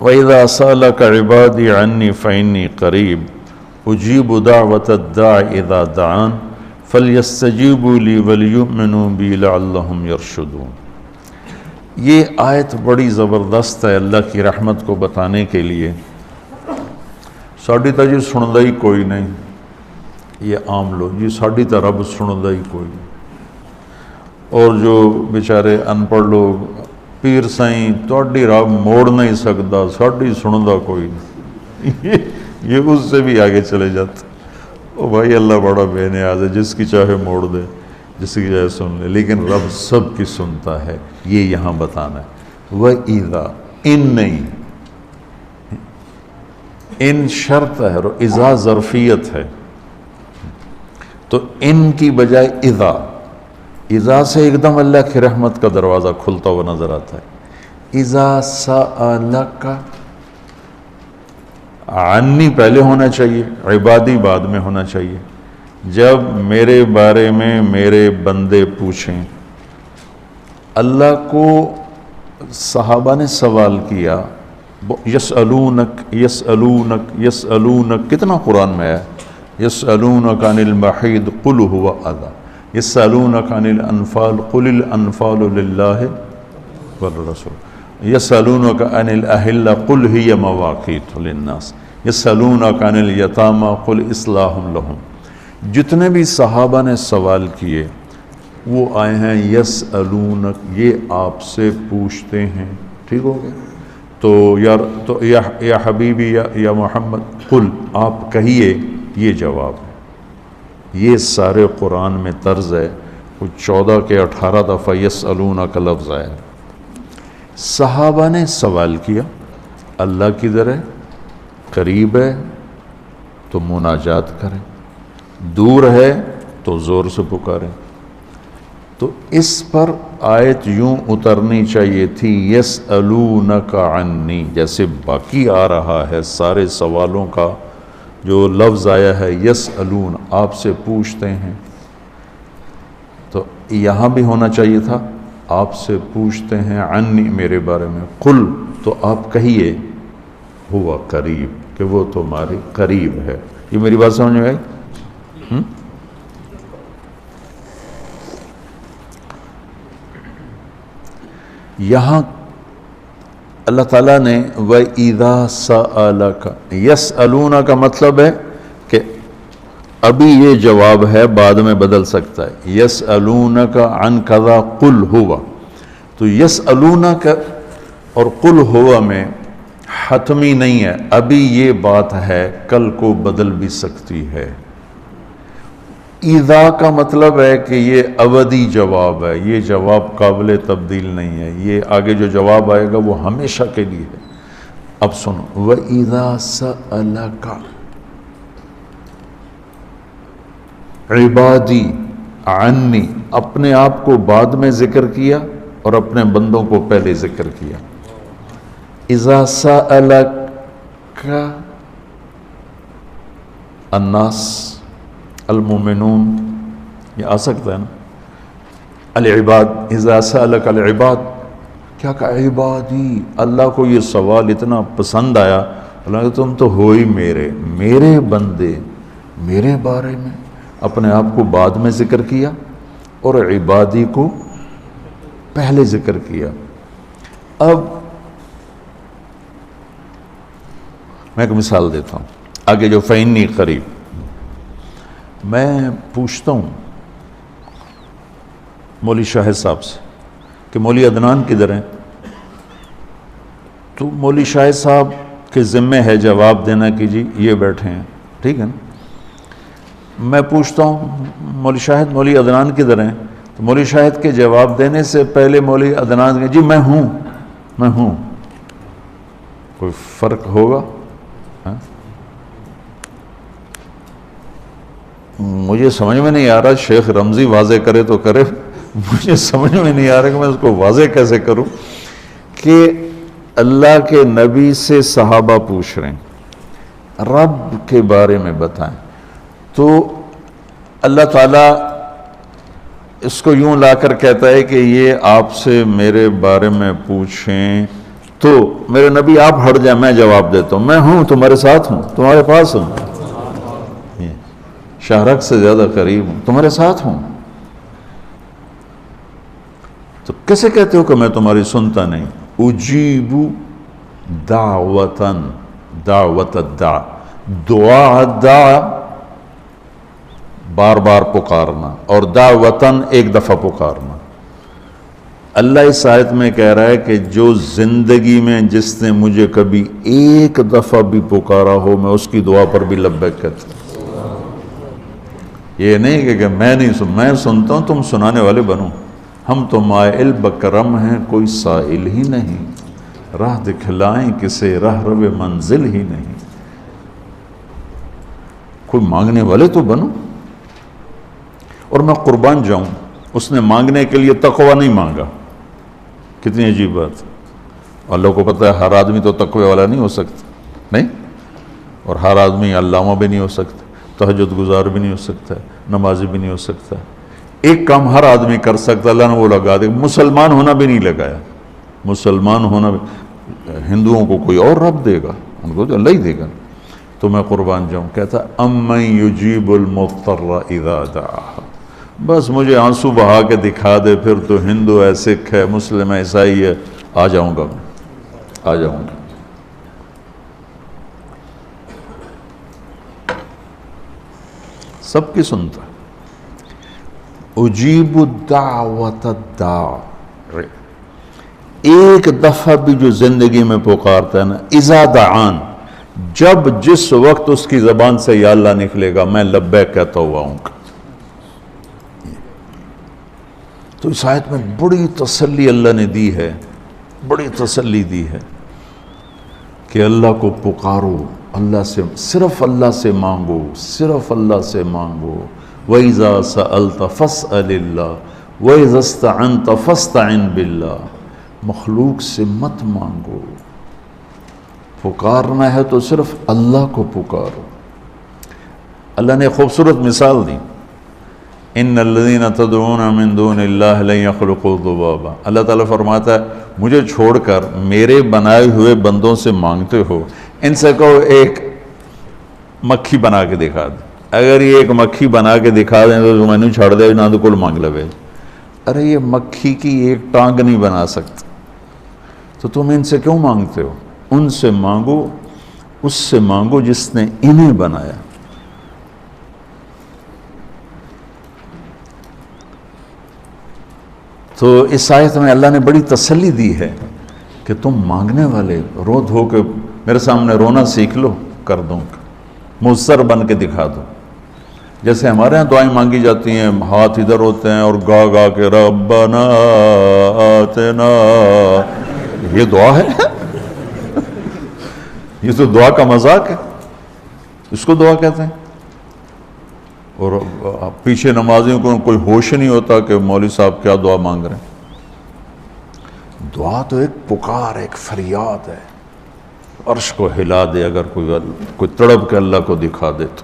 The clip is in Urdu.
وَإِذَا سَأَلَكَ عِبَادِي عَنِّي فَإِنِّي قَرِيبٌ أُجِيبُ دَعْوَةَ الدَّاعِ إِذَا دَعَانِ فَلْيَسْتَجِيبُوا لِي وَلْيُؤْمِنُوا بِي لَعَلَّهُمْ يَرْشُدُونَ۔ یہ آیت بڑی زبردست ہے اللہ کی رحمت کو بتانے کے لیے۔ ساڈی تا جی سندا ہی کوئی نہیں، یہ عام لوگ جی ساڈی تا رب سندا ہی کوئی نہیں، اور جو بیچارے ان پڑھ لوگ پیر سائیں تہاڈی رب موڑ نہیں سکتا، ساڈی سندا کوئی نہیں، یہ اس سے بھی آگے چلے جاتے۔ او بھائی اللہ بڑا بے نیاز ہے، جس کی چاہے موڑ دے، جس کی چاہے سن لے، لیکن رب سب کی سنتا ہے، یہ یہاں بتانا ہے۔ وَإِذَا ان نہیں، ان شرط ہے اور اذا ظرفیت ہے، تو ان کی بجائے اذا سے ایک دم اللہ کی رحمت کا دروازہ کھلتا ہوا نظر آتا ہے۔ اذا سألک، عنی پہلے ہونا چاہیے، عبادی بعد میں ہونا چاہیے۔ جب میرے بارے میں میرے بندے پوچھیں، اللہ کو صحابہ نے سوال کیا، یسألونک یسألونک یسألونک، کتنا قرآن میں ہے، یسألونک عن المحیض قل هو اذی، یسألونک عن الانفال قل الانفال للہ والرسول، یسألونک عن الاہلہ قل ہی مواقیت للناس، یسألونک عن الیتامى قل اصلاح لہم۔ جتنے بھی صحابہ نے سوال کیے وہ آئے ہیں یسألونک، یہ آپ سے پوچھتے ہیں، ٹھیک ہو گیا؟ تو یا حبیبی یا محمد قل، آپ کہیے، یہ جواب ہے۔ یہ سارے قرآن میں طرز ہے، کچھ 14 کے 18 دفعہ یسألونک کا لفظ آیا ہے۔ صحابہ نے سوال کیا، اللہ کدھر ہے، قریب ہے تو مناجات کریں، دور ہے تو زور سے پکاریں۔ تو اس پر آیت یوں اترنی چاہیے تھی، یسألونک عنی، جیسے باقی آ رہا ہے سارے سوالوں کا جو لفظ آیا ہے یسألون، آپ سے پوچھتے ہیں، تو یہاں بھی ہونا چاہیے تھا آپ سے پوچھتے ہیں، عنی میرے بارے میں، قل تو آپ کہیے، ہوا قریب کہ وہ تمہارے قریب ہے۔ یہ میری بات سمجھ میں آئی؟ یہاں اللہ تعالیٰ نے وَإِذَا سَأَلَكَ، یسألون کا مطلب ہے کہ ابھی یہ جواب ہے، بعد میں بدل سکتا ہے۔ یسألونک عن کذا قل ہوا، تو یسألونک اور قل ہوا میں حتمی نہیں ہے، ابھی یہ بات ہے، کل کو بدل بھی سکتی ہے۔ اذا کا مطلب ہے کہ یہ ابدی جواب ہے، یہ جواب قابل تبدیل نہیں ہے، یہ آگے جو جواب آئے گا وہ ہمیشہ کے لیے ہے۔ اب سنو، وَإِذَا سَأَلَكَ عبادی عنی، اپنے آپ کو بعد میں ذکر کیا اور اپنے بندوں کو پہلے ذکر کیا۔ اذا سألک الناس المؤمنون، یہ آ سکتا ہے نا، العباد، اذا سألک العباد، کیا کہا عبادی، اللہ کو یہ سوال اتنا پسند آیا، اللہ کہ تم تو ہو ہی میرے بندے، میرے بارے میں اپنے آپ کو بعد میں ذکر کیا اور عبادی کو پہلے ذکر کیا۔ اب میں ایک مثال دیتا ہوں آگے جو فإنی قریب، میں پوچھتا ہوں مولوی شاہد صاحب سے کہ مولوی عدنان کدھر ہیں، تو مولوی شاہد صاحب کے ذمہ ہے جواب دینا کہ جی یہ بیٹھے ہیں، ٹھیک ہے نا۔ میں پوچھتا ہوں مولوی شاہد مولوی عدنان کدھر ہیں، تو مولوی شاہد کے جواب دینے سے پہلے مولوی عدنان کہ جی میں ہوں، کوئی فرق ہوگا؟ مجھے سمجھ میں نہیں آ رہا، شیخ رمزی واضح کرے تو کرے، مجھے سمجھ میں نہیں آ رہا کہ میں اس کو واضح کیسے کروں کہ اللہ کے نبی سے صحابہ پوچھ رہے ہیں رب کے بارے میں بتائیں، تو اللہ تعالیٰ اس کو یوں لا کر کہتا ہے کہ یہ آپ سے میرے بارے میں پوچھیں تو میرے نبی آپ ہٹ جائیں میں جواب دیتا ہوں، میں ہوں تمہارے ساتھ ہوں، تمہارے پاس ہوں، شہرک سے زیادہ قریب ہوں، تمہارے ساتھ ہوں. تو کیسے کہتے ہو کہ میں تمہاری سنتا نہیں؟ اجیب دعوتاً، دعوت الدع، دعا بار بار پکارنا، اور دعوتاً ایک دفعہ پکارنا. اللہ اس آیت میں کہہ رہا ہے کہ جو زندگی میں جس نے مجھے کبھی ایک دفعہ بھی پکارا ہو میں اس کی دعا پر بھی لبیک کہتا ہوں. یہ نہیں کہ میں نہیں میں سنتا ہوں، تم سنانے والے بنو. ہم تو مائل بکرم ہیں، کوئی سائل ہی نہیں، راہ دکھلائیں کسے راہ رو منزل ہی نہیں. کوئی مانگنے والے تو بنو. اور میں قربان جاؤں، اس نے مانگنے کے لیے تقوی نہیں مانگا. کتنی عجیب بات. اللہ کو پتہ ہے ہر آدمی تو تقوی والا نہیں ہو سکتا، نہیں، اور ہر آدمی علامہ بھی نہیں ہو سکتا، تہجد گزار بھی نہیں ہو سکتا، نمازی بھی نہیں ہو سکتا. ایک کام ہر آدمی کر سکتا، اللہ نے وہ لگا دے. مسلمان ہونا بھی نہیں لگایا. مسلمان ہونا بھی، ہندوؤں کو کوئی اور رب دے گا، ان کو تو اللہ ہی دے گا. تو میں قربان جاؤں، کہتا امن یجیب المضطر اذا دعاہ. بس مجھے آنسو بہا کے دکھا دے، پھر تو ہندو ہے، سکھ ہے، مسلم ہے، عیسائی ہے، آ جاؤں گا، آ جاؤں گا. سب کی سنتا. اجیب الدعوت الداع، ایک دفعہ بھی جو زندگی میں پکارتا ہے نا، اذا دعان، جب جس وقت اس کی زبان سے یا اللہ نکلے گا میں لبیک کہتا ہوا ہوں. تو اس آیت میں بڑی تسلی اللہ نے دی ہے، بڑی تسلی دی ہے کہ اللہ کو پکارو، اللہ سے، صرف اللہ سے مانگو، صرف اللہ سے مانگو. وَإِذَا سَأَلْتَ فَاسْأَلِ اللَّهِ وَإِذَا اسْتَعَنْتَ فَاسْتَعِنْ بِاللَّهِ. مخلوق سے مت مانگو، پکارنا ہے تو صرف اللہ کو پکارو. اللہ نے خوبصورت مثال دی، ان الذین تدعون من دون اللہ لن یخلقوا ذبابا. اللہ تعالیٰ فرماتا ہے مجھے چھوڑ کر میرے بنائے ہوئے بندوں سے مانگتے ہو، ان سے کہو ایک مکھی بنا کے دکھا دیں. اگر یہ ایک مکھی بنا کے دکھا دیں تو میں نے چھوڑ دے نہ تو کل مانگ لے. ارے یہ مکھی کی ایک ٹانگ نہیں بنا سکتا، تو تم ان سے کیوں مانگتے ہو؟ ان سے مانگو، اس سے مانگو جس نے انہیں بنایا. تو اس آیت میں اللہ نے بڑی تسلی دی ہے کہ تم مانگنے والے رو دھو کے میرے سامنے رونا سیکھ لو، کر دوں گا، مضطر بن کے دکھا دو. جیسے ہمارے ہاں دعائیں مانگی جاتی ہیں، ہاتھ ادھر ہوتے ہیں اور گا گا کے ربنا آتنا، یہ دعا ہے؟ یہ تو دعا کا مذاق ہے، اس کو دعا کہتے ہیں. اور پیچھے نمازیوں کو کوئی ہوش نہیں ہوتا کہ مولوی صاحب کیا دعا مانگ رہے ہیں. دعا تو ایک پکار، ایک فریاد ہے، عرش کو ہلا دے. اگر کوئی تڑپ کے اللہ کو دکھا دے تو